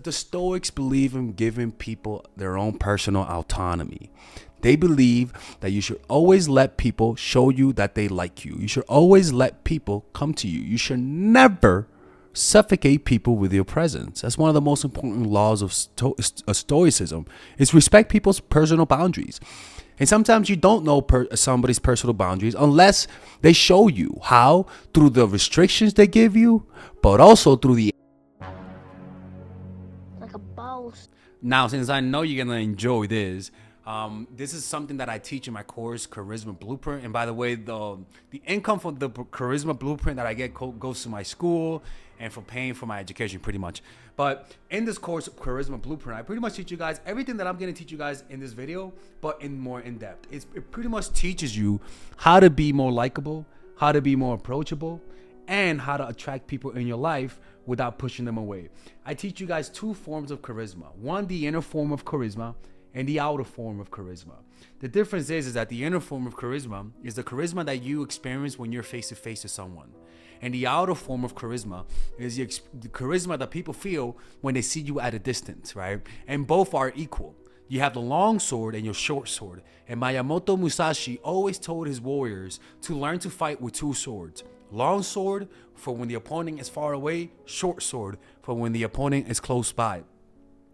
the Stoics believe in giving people their own personal autonomy. They believe that you should always let people show you that they like you. You should always let people come to you. You should never suffocate people with your presence. That's one of the most important laws of Stoicism, is respect people's personal boundaries. And sometimes you don't know somebody's personal boundaries unless they show you how, through the restrictions they give you, but also through the... Like a boss. Now, since I know you're going to enjoy this, this is something that I teach in my course, Charisma Blueprint. And by the way, the income from the Charisma Blueprint that I get goes to my school and for paying for my education, pretty much. But in this course, Charisma Blueprint, I pretty much teach you guys everything that I'm going to teach you guys in this video, but in more in depth. It pretty much teaches you how to be more likable, how to be more approachable, and how to attract people in your life without pushing them away. I teach you guys two forms of charisma. One, the inner form of charisma, and the outer form of charisma. The difference is that the inner form of charisma is the charisma that you experience when you're face to face with someone. And the outer form of charisma is the charisma that people feel when they see you at a distance, right? And both are equal. You have the long sword and your short sword. And Miyamoto Musashi always told his warriors to learn to fight with two swords. Long sword for when the opponent is far away, short sword for when the opponent is close by.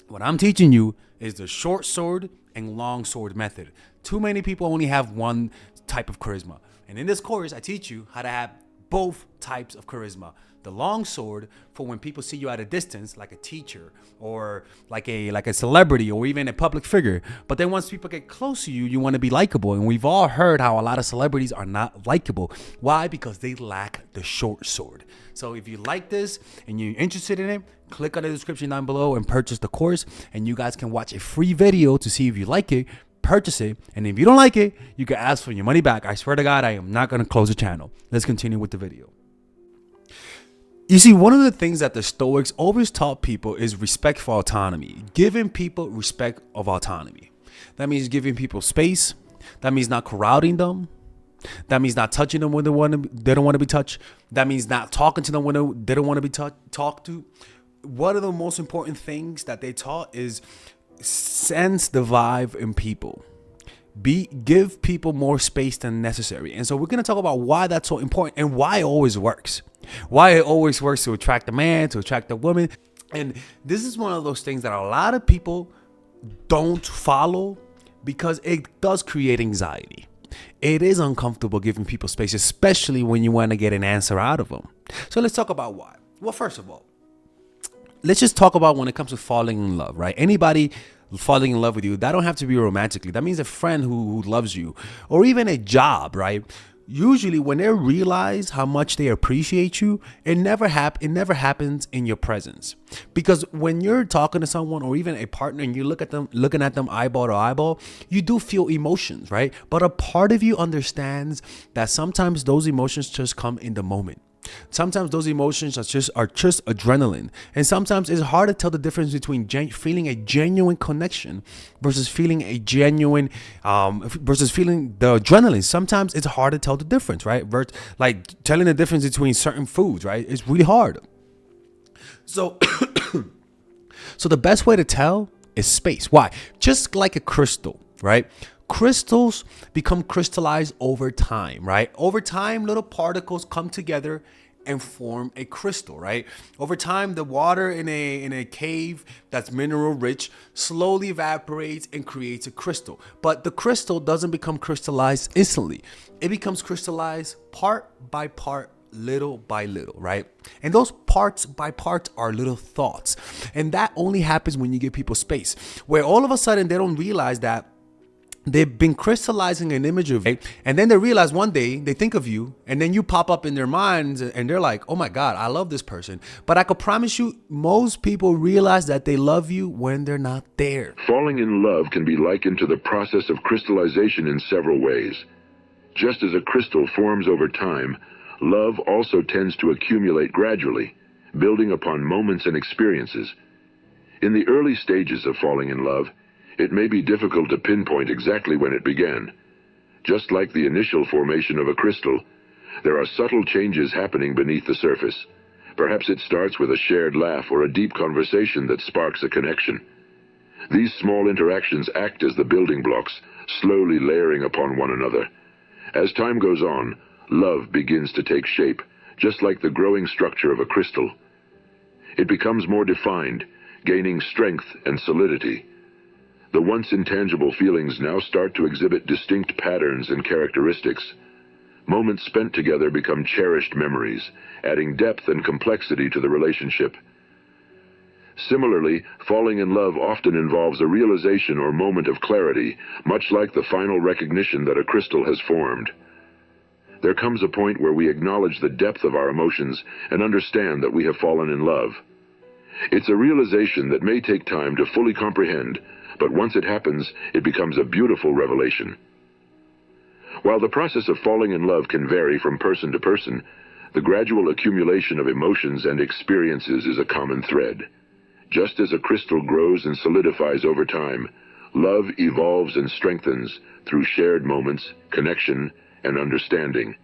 What I'm teaching you is the short sword and long sword method. Too many people only have one type of charisma. And in this course, I teach you how to have both types of charisma. The long sword for when people see you at a distance, like a teacher or like a celebrity or even a public figure. But then once people get close to you, you want to be likable. And we've all heard how a lot of celebrities are not likable. Why? Because they lack the short sword. So if you like this and you're interested in it, click on the description down below and purchase the course. And you guys can watch a free video to see if you like it. Purchase it, and if you don't like it, you can ask for your money back. I swear to God, I am not going to close the channel. Let's continue with the video. You see, one of the things that the Stoics always taught people is respect for autonomy, giving people respect of autonomy. That means giving people space. That means not crowding them. That means not touching them when they don't want to be touched. That means not talking to them when they don't want to be talked to. One of the most important things that they taught is sense the vibe in people. Give people more space than necessary. And so we're going to talk about why that's so important and why it always works. Why it always works to attract a man, to attract a woman. And this is one of those things that a lot of people don't follow because it does create anxiety. It is uncomfortable giving people space, especially when you want to get an answer out of them. So let's talk about why. Well, first of all, let's just talk about when it comes to falling in love, right? Anybody falling in love with you, that don't have to be romantically. That means a friend who loves you, or even a job, right? Usually when they realize how much they appreciate you, it never happens in your presence. Because when you're talking to someone or even a partner and you looking at them eyeball to eyeball, you do feel emotions, right? But a part of you understands that sometimes those emotions just come in the moment. Sometimes those emotions are just adrenaline, and sometimes it's hard to tell the difference between feeling a genuine connection versus feeling a genuine versus feeling the adrenaline. Sometimes it's hard to tell the difference, right? Like telling the difference between certain foods, right? It's really hard. So the best way to tell is space. Why? Just like a crystal, right? Crystals become crystallized over time, right? Over time, little particles come together and form a crystal, right? Over time, the water in a cave that's mineral rich slowly evaporates and creates a crystal. But the crystal doesn't become crystallized instantly. It becomes crystallized part by part, little by little, right? And those parts by parts are little thoughts. And that only happens when you give people space, where all of a sudden they don't realize that they've been crystallizing an image of you, and then they realize one day they think of you, and then you pop up in their minds, and they're like, oh my God, I love this person. But I could promise you, most people realize that they love you when they're not there. Falling in love can be likened to the process of crystallization in several ways. Just as a crystal forms over time, love also tends to accumulate gradually, building upon moments and experiences. In the early stages of falling in love, it may be difficult to pinpoint exactly when it began. Just like the initial formation of a crystal, there are subtle changes happening beneath the surface. Perhaps it starts with a shared laugh or a deep conversation that sparks a connection. These small interactions act as the building blocks, slowly layering upon one another. As time goes on, love begins to take shape, just like the growing structure of a crystal. It becomes more defined, gaining strength and solidity. The once intangible feelings now start to exhibit distinct patterns and characteristics. Moments spent together become cherished memories, adding depth and complexity to the relationship. Similarly, falling in love often involves a realization or moment of clarity, much like the final recognition that a crystal has formed. There comes a point where we acknowledge the depth of our emotions and understand that we have fallen in love. It's a realization that may take time to fully comprehend, but once it happens, it becomes a beautiful revelation. While the process of falling in love can vary from person to person, the gradual accumulation of emotions and experiences is a common thread. Just as a crystal grows and solidifies over time, love evolves and strengthens through shared moments, connection, and understanding.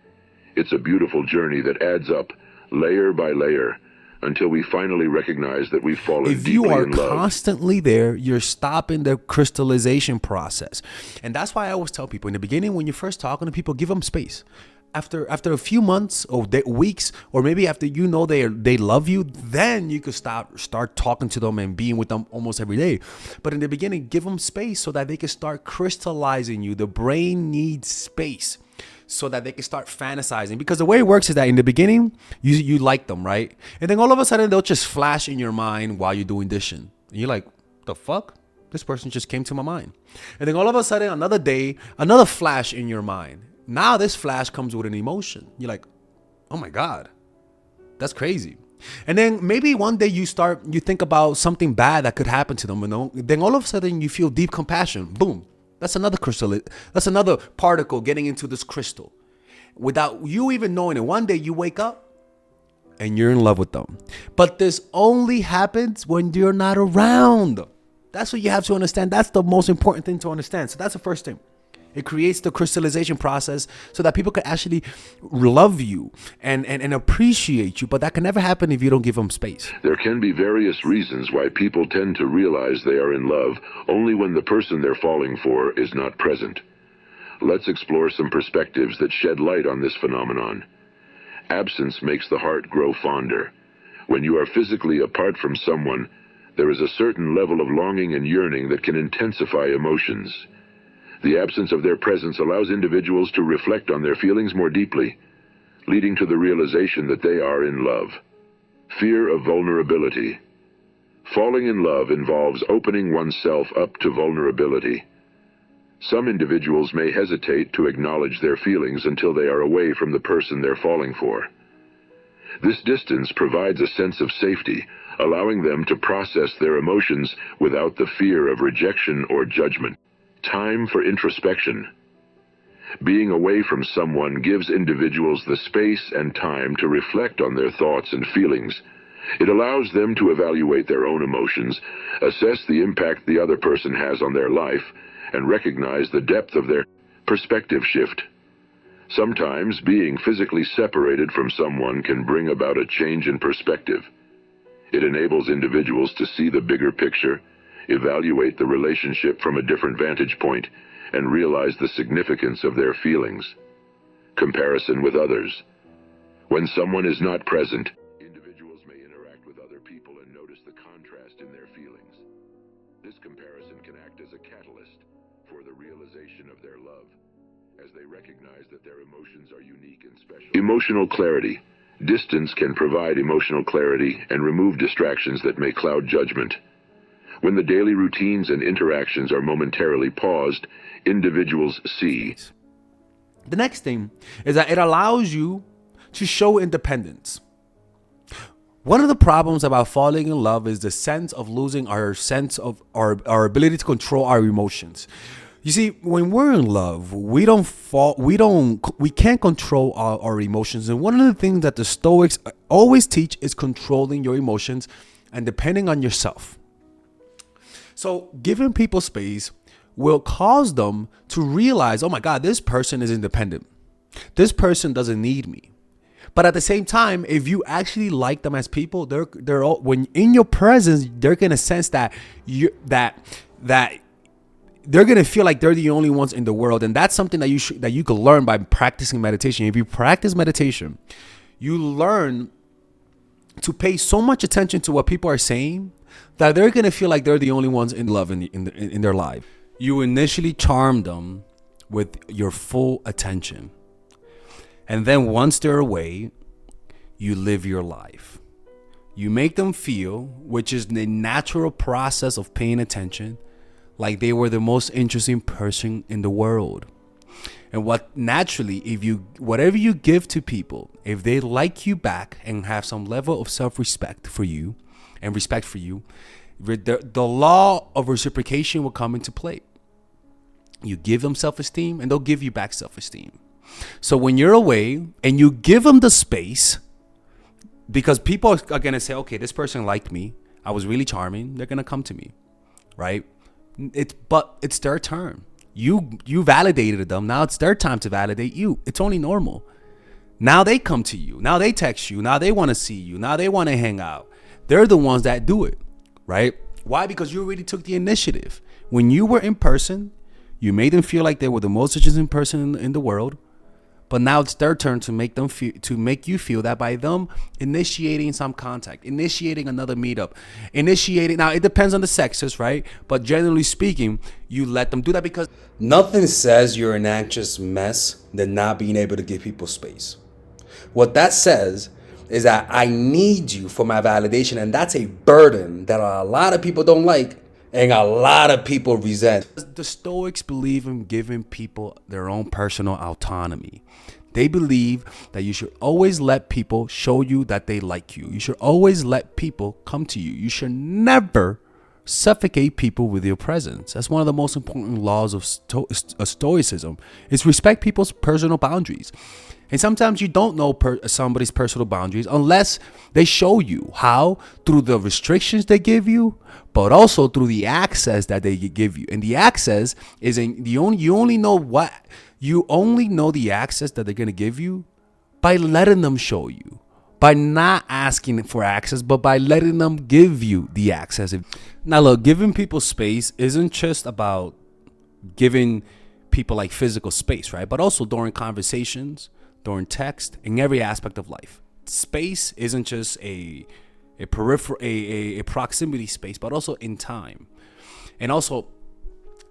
It's a beautiful journey that adds up, layer by layer, until we finally recognize that we've fallen If you deeply are in love. constantly there, you're stopping the crystallization process. And that's why I always tell people in the beginning, when you're first talking to people, give them space. After a few months or weeks, or maybe after you know they love you, then you could start talking to them and being with them almost every day. But in the beginning, give them space so that they can start crystallizing you. The brain needs space so that they can start fantasizing. Because the way it works is that in the beginning, you like them, right? And then all of a sudden, they'll just flash in your mind while you're doing dishes. And you're like, the fuck? This person just came to my mind. And then all of a sudden, another day, another flash in your mind. Now this flash comes with an emotion. You're like, oh my God, that's crazy. And then maybe one day you think about something bad that could happen to them. Then all of a sudden you feel deep compassion. Boom. That's another crystal. That's another particle getting into this crystal without you even knowing it. One day you wake up and you're in love with them. But this only happens when you're not around. That's what you have to understand. That's the most important thing to understand. So that's the first thing. It creates the crystallization process so that people can actually love you and appreciate you. But that can never happen if you don't give them space. There can be various reasons why people tend to realize they are in love only when the person they're falling for is not present. Let's explore some perspectives that shed light on this phenomenon. Absence makes the heart grow fonder. When you are physically apart from someone, there is a certain level of longing and yearning that can intensify emotions. The absence of their presence allows individuals to reflect on their feelings more deeply, leading to the realization that they are in love. Fear of vulnerability. Falling in love involves opening oneself up to vulnerability. Some individuals may hesitate to acknowledge their feelings until they are away from the person they're falling for. This distance provides a sense of safety, allowing them to process their emotions without the fear of rejection or judgment. Time for introspection. Being away from someone gives individuals the space and time to reflect on their thoughts and feelings. It allows them to evaluate their own emotions, assess the impact the other person has on their life, and recognize the depth of their perspective shift. Sometimes being physically separated from someone can bring about a change in perspective. It enables individuals to see the bigger picture, evaluate the relationship from a different vantage point, and realize the significance of their feelings. Comparison with others. When someone is not present, individuals may interact with other people and notice the contrast in their feelings. This comparison can act as a catalyst for the realization of their love, as they recognize that their emotions are unique and special. Emotional clarity. Distance can provide emotional clarity and remove distractions that may cloud judgment. When the daily routines and interactions are momentarily paused, individuals see. The next thing is that it allows you to show independence. One of the problems about falling in love is the sense of losing our sense of our ability to control our emotions. You see, when we're in love, we can't control our emotions. And one of the things that the Stoics always teach is controlling your emotions and depending on yourself. So giving people space will cause them to realize, oh my God, this person is independent. This person doesn't need me. But at the same time, if you actually like them as people, they're all, when in your presence, they're gonna sense that that they're gonna feel like they're the only ones in the world, and that's something that you could learn by practicing meditation. If you practice meditation, you learn to pay so much attention to what people are saying that they're gonna feel like they're the only ones in love in their life. You initially charm them with your full attention, and then once they're away, you live your life. You make them feel, which is the natural process of paying attention, like they were the most interesting person in the world. And what naturally, whatever you give to people, if they like you back and have some level of self-respect for you and respect for you, the law of reciprocation will come into play. You give them self-esteem and they'll give you back self-esteem. So when you're away and you give them the space, because people are going to say, okay, this person liked me, I was really charming, they're going to come to me, right? But it's their turn. You validated them. Now it's their time to validate you. It's only normal. Now they come to you. Now they text you. Now they want to see you. Now they want to hang out. They're the ones that do it, right? Why? Because you already took the initiative. When you were in person, you made them feel like they were the most interesting person in the world. But now it's their turn to make you feel that by them initiating some contact, initiating another meetup, now it depends on the sexes, right? But generally speaking, you let them do that, because nothing says you're an anxious mess than not being able to give people space. What that says is that I need you for my validation, and that's a burden that a lot of people don't like and a lot of people resent. The Stoics believe in giving people their own personal autonomy. They believe that you should always let people show you that they like you. You should always let people come to you. You should never suffocate people with your presence. That's one of the most important laws of Stoicism, is respect people's personal boundaries. And sometimes you don't know somebody's personal boundaries unless they show you how, through the restrictions they give you, but also through the access that they give you. And the access is you only know the access that they're going to give you by letting them show you, by not asking for access, but by letting them give you the access. Now look, giving people space isn't just about giving people like physical space, right? But also during conversations, during text, in every aspect of life. Space isn't just a proximity space, but also in time. And also,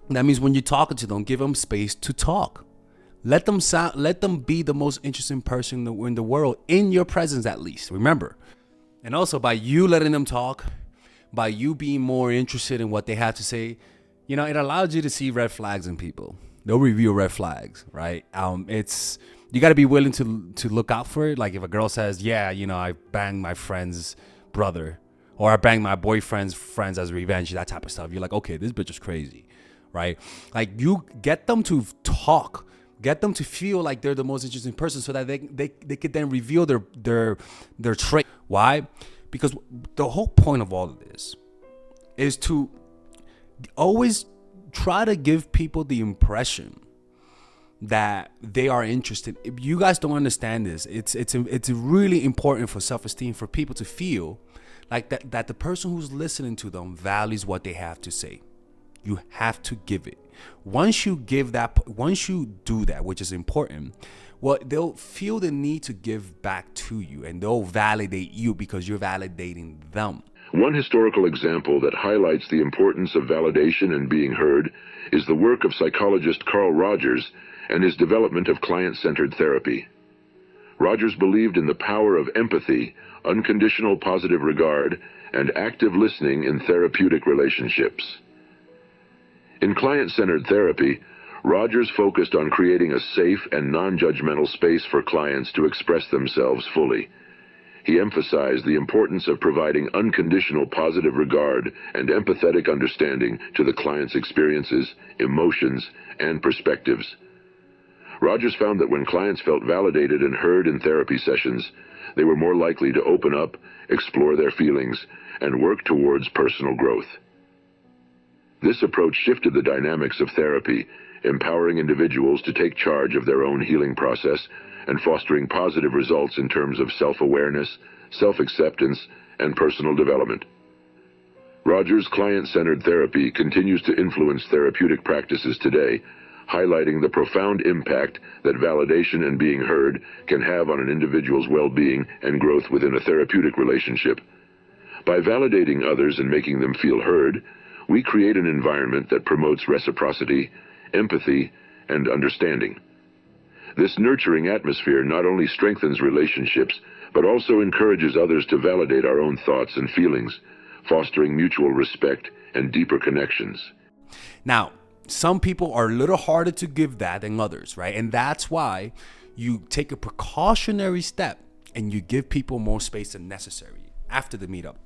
that means when you're talking to them, give them space to talk. Let them be the most interesting person in the world, in your presence at least. Remember. And also, by you letting them talk, by you being more interested in what they have to say, it allows you to see red flags in people. They'll reveal red flags, right? You got to be willing to look out for it. Like if a girl says, yeah, I banged my friend's brother, or I banged my boyfriend's friends as revenge, that type of stuff. You're like, okay, this bitch is crazy, right? Like you get them to talk, get them to feel like they're the most interesting person, so that they could then reveal their trait. Why? Because the whole point of all of this is to always try to give people the impression that they are interested. If you guys don't understand this, it's really important for self-esteem, for people to feel like that the person who's listening to them values what they have to say. You have to give it. Once you do that, which is important, well, they'll feel the need to give back to you, and they'll validate you because you're validating them. One historical example that highlights the importance of validation and being heard is the work of psychologist Carl Rogers and his development of client-centered therapy. Rogers believed in the power of empathy, unconditional positive regard, and active listening in therapeutic relationships. In client-centered therapy, Rogers focused on creating a safe and non-judgmental space for clients to express themselves fully. He emphasized the importance of providing unconditional positive regard and empathetic understanding to the client's experiences, emotions, and perspectives. Rogers found that when clients felt validated and heard in therapy sessions, they were more likely to open up, explore their feelings, and work towards personal growth. This approach shifted the dynamics of therapy, empowering individuals to take charge of their own healing process and fostering positive results in terms of self-awareness, self-acceptance, and personal development. Rogers' client-centered therapy continues to influence therapeutic practices today, highlighting the profound impact that validation and being heard can have on an individual's well-being and growth within a therapeutic relationship. By validating others and making them feel heard, we create an environment that promotes reciprocity, empathy, and understanding. This nurturing atmosphere not only strengthens relationships, but also encourages others to validate our own thoughts and feelings, fostering mutual respect and deeper connections. Now, some people are a little harder to give that than others, right? And that's why you take a precautionary step and you give people more space than necessary after the meetup.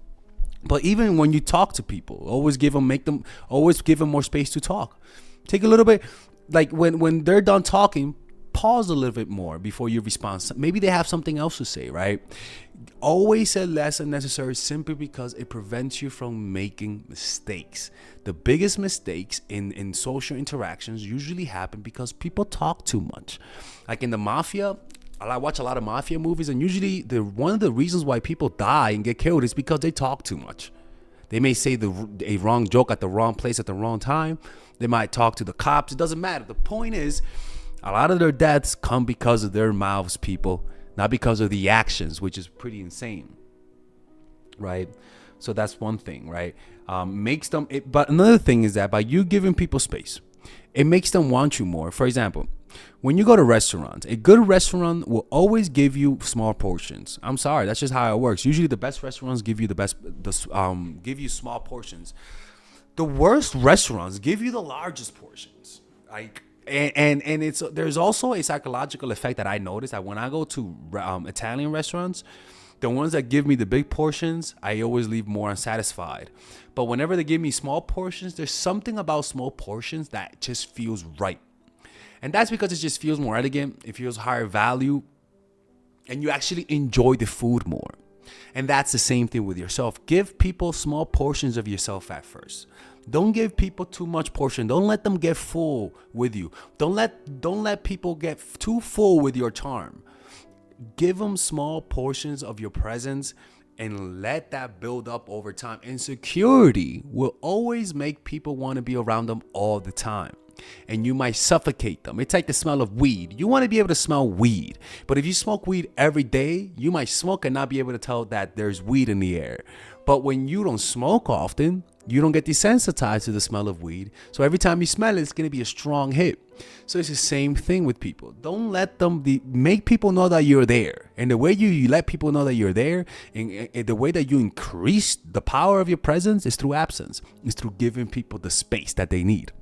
But even when you talk to people, always give them more space to talk. Take a little bit, like when they're done talking, pause a little bit more before you respond. Maybe they have something else to say, right? Always say less than necessary simply because it prevents you from making mistakes. The biggest mistakes in social interactions usually happen because people talk too much. Like in the mafia, I watch a lot of mafia movies, and usually one of the reasons why people die and get killed is because they talk too much. They may say a wrong joke at the wrong place at the wrong time. They might talk to the cops. It doesn't matter. The point is, a lot of their deaths come because of their mouths, people, not because of the actions, which is pretty insane, right? So that's one thing, right? But another thing is that by you giving people space, it makes them want you more. For example, when you go to restaurants, a good restaurant will always give you small portions. I'm sorry, that's just how it works. Usually, the best restaurants give you give you small portions. The worst restaurants give you the largest portions. Like, and there's also a psychological effect that I notice that when I go to Italian restaurants, the ones that give me the big portions, I always leave more unsatisfied. But whenever they give me small portions, there's something about small portions that just feels right. And that's because it just feels more elegant, it feels higher value, and you actually enjoy the food more. And that's the same thing with yourself. Give people small portions of yourself at first. Don't give people too much portion. Don't let them get full with you. Don't let people get too full with your charm. Give them small portions of your presence and let that build up over time. Insecurity will always make people want to be around them all the time. And you might suffocate them. It's like the smell of weed. You want to be able to smell weed. But if you smoke weed every day, you might smoke and not be able to tell that there's weed in the air. But when you don't smoke often, you don't get desensitized to the smell of weed. So every time you smell it, it's going to be a strong hit. So it's the same thing with people. Don't let them make people know that you're there. And the way you let people know that you're there, and the way that you increase the power of your presence is through absence. It's through giving people the space that they need.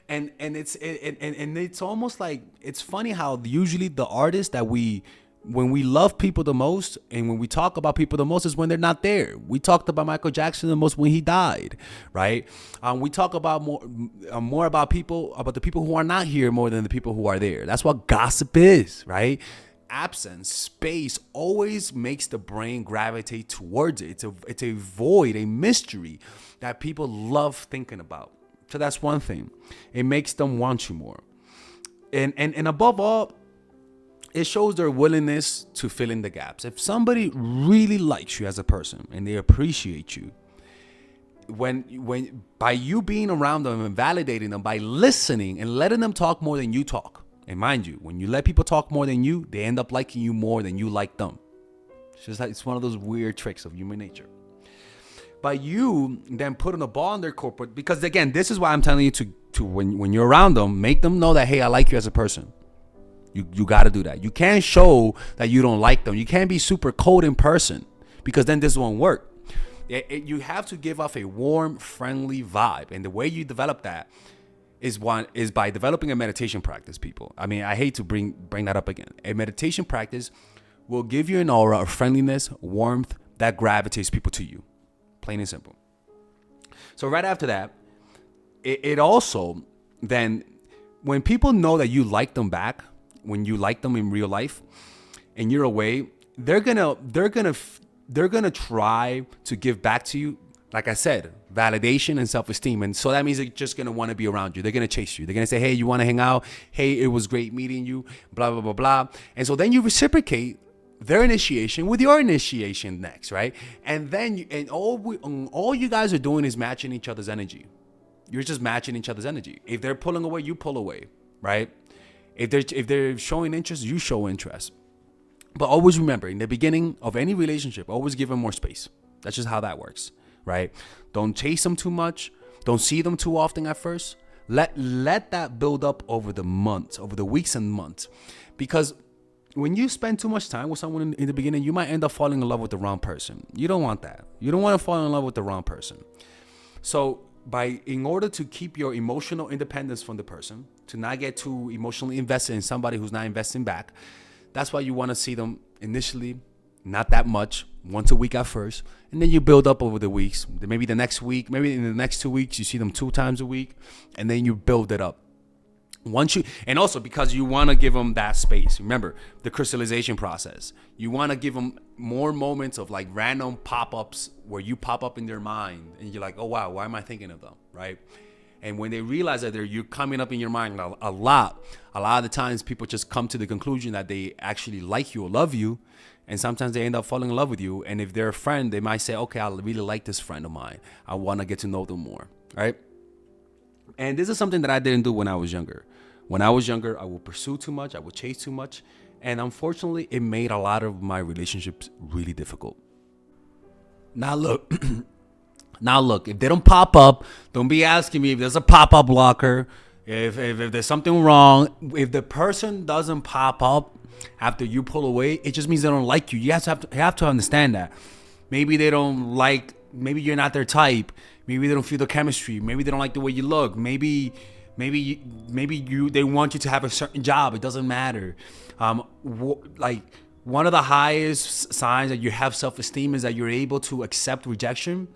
And it's almost like, it's funny how usually the artists that when we love people the most and when we talk about people the most is when they're not there. We talked about Michael Jackson the most when he died, right? We talk about more about the people who are not here more than the people who are there. That's what gossip is, right? Absence, space always makes the brain gravitate towards it. It's a void, a mystery that people love thinking about. So that's one thing. It makes them want you more. And above all, it shows their willingness to fill in the gaps. If somebody really likes you as a person and they appreciate you, when by you being around them and validating them, by listening and letting them talk more than you talk. And mind you, when you let people talk more than you, they end up liking you more than you like them. It's just like, it's one of those weird tricks of human nature. By you then putting a ball in their corporate, because again, this is why I'm telling you to when you're around them, make them know that, hey, I like you as a person. You got to do that. You can't show that you don't like them. You can't be super cold in person, because then this won't work. You have to give off a warm, friendly vibe. And the way you develop that is by developing a meditation practice, people. I mean, I hate to bring that up again. A meditation practice will give you an aura of friendliness, warmth that gravitates people to you. Plain and simple. So right after that, it also then, when people know that you like them back, when you like them in real life and you're away, they're gonna try to give back to you like I said, validation and self-esteem. And so that means they're just going to want to be around you. They're going to chase you. They're going to say, hey, you want to hang out? Hey, it was great meeting you, blah, blah, blah, blah. And so then you reciprocate their initiation with your initiation next, right? And then all you guys are doing is matching each other's energy. You're just matching each other's energy. If they're pulling away, you pull away, right? If they're showing interest, you show interest. But always remember, in the beginning of any relationship, always give them more space. That's just how that works, right? Don't chase them too much. Don't see them too often at first. Let that build up over the months, over the weeks and months. Because when you spend too much time with someone in the beginning, you might end up falling in love with the wrong person. You don't want that. You don't want to fall in love with the wrong person. So in order to keep your emotional independence from the person, to not get too emotionally invested in somebody who's not investing back, that's why you want to see them initially, not that much, once a week at first, and then you build up over the weeks. Maybe the next week, maybe in the next 2 weeks, you see them 2 times a week, and then you build it up. And also because you want to give them that space. Remember the crystallization process. You want to give them more moments of like random pop-ups where you pop up in their mind and you're like, oh wow, why am I thinking of them, right? And when they realize that you're coming up in your mind a lot of the times people just come to the conclusion that they actually like you or love you, and sometimes they end up falling in love with you. And if they're a friend, they might say, okay, I really like this friend of mine. I want to get to know them more, right? And this is something that I didn't do when I was younger. When I was younger, I would pursue too much. I would chase too much. And unfortunately, it made a lot of my relationships really difficult. Now, look, if they don't pop up, don't be asking me if there's a pop-up blocker, if there's something wrong. If the person doesn't pop up after you pull away, it just means they don't like you. You have to understand that. Maybe they don't like, maybe you're not their type. Maybe they don't feel the chemistry. Maybe they don't like the way you look. Maybe they want you to have a certain job. It doesn't matter. Like one of the highest signs that you have self-esteem is that you're able to accept rejection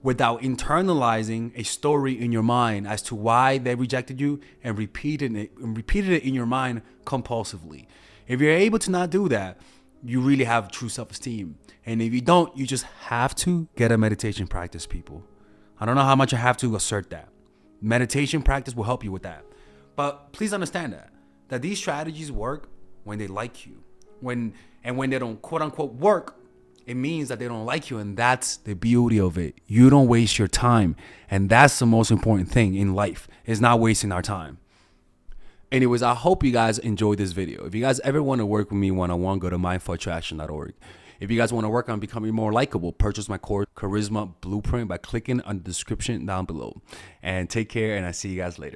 without internalizing a story in your mind as to why they rejected you and repeated it in your mind compulsively. If you're able to not do that, you really have true self-esteem. And if you don't, you just have to get a meditation practice, people. I don't know how much I have to assert that. Meditation practice will help you with that. But please understand that these strategies work when they like you. When they don't quote unquote work, it means that they don't like you. And that's the beauty of it. You don't waste your time. And that's the most important thing in life, is not wasting our time. Anyways, I hope you guys enjoyed this video. If you guys ever want to work with me one-on-one, go to mindfulattraction.org. If you guys want to work on becoming more likable, purchase my core charisma blueprint by clicking on the description down below. And take care, and I'll see you guys later.